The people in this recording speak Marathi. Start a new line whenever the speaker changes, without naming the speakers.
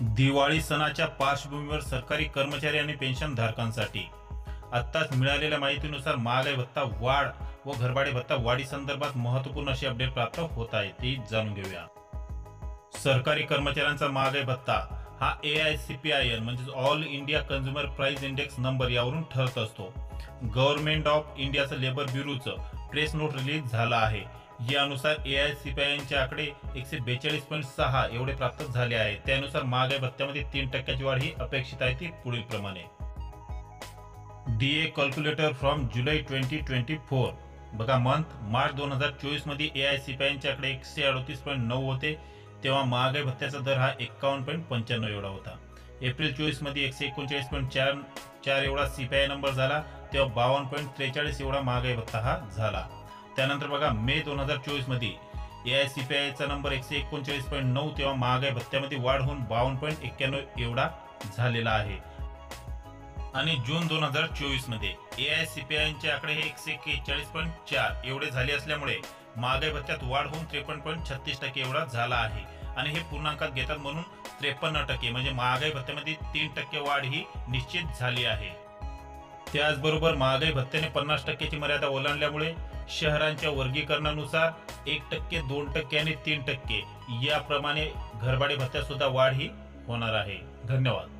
दिवाळी सणाच्या पार्श्वभूमीवर सरकारी कर्मचारी आणि पेन्शनधारकांसाठी आत्ताच मिळालेल्या माहितीनुसार महागाई भत्ता वाढ व घरभाडे भत्ता वाढी संदर्भात महत्त्वपूर्ण अशी अपडेट प्राप्त होत आहे, ती जाणून घेऊया। सरकारी कर्मचाऱ्यांचा महागाई भत्ता हा AICPIN म्हणजे all India consumer price index number यावरून ठरत असतो। गव्हर्नमेंट ऑफ इंडियाचं लेबर ब्युरोचं प्रेस नोट रिलीज झाला आहे। यानुसार AICPIN चे आकडे 142.6 एवढे प्राप्त झाले आहे। त्यानुसार महागाई भत्त्यामध्ये 3% वाढ ही अपेक्षित आहे, ती पुढील प्रमाणे। DA कॅल्क्युलेटर फ्रॉम जुलै 2024 बघा, मंथ मार्च 2024 मध्ये AICPIN चे आकडे 138.9 होते, तेव्हा महागाई भत्त्याचा दर हा 51.95 एवढा होता। एप्रिल 24 मध्ये 139.44 एवढा CPI नंबर झाला, तेव्हा 52.43 एवढा महागाई भत्ता हा झाला। त्यानंतर बघा, मे 2024 मध्ये AICPI चा नंबर 139.9, तेव्हा महागाई भत्त्यामध्ये वाढ होऊन 52.91 एवढा झालेला आहे। आणि जून 2024 मध्ये AICPI चे आकडे हे 141.4 एवढे झाले असल्यामुळे महागाई भत्त्यात वाढ होऊन 53.36% एवढा झाला आहे। आणि हे पूर्णांकात घेतात म्हणून 53% म्हणजे महागाई भत्त्यामध्ये 3% वाढ ही निश्चित झाली आहे। त्याचबरोबर महागाई भत्त्याने 50% ची मर्यादा ओलांडल्यामुळे शहरांच्या वर्गीकरणानुसार 1%, 2% आणि 3% याप्रमाणे घरभाडे भत्त्यात सुद्धा वाढ ही होणार आहे। धन्यवाद।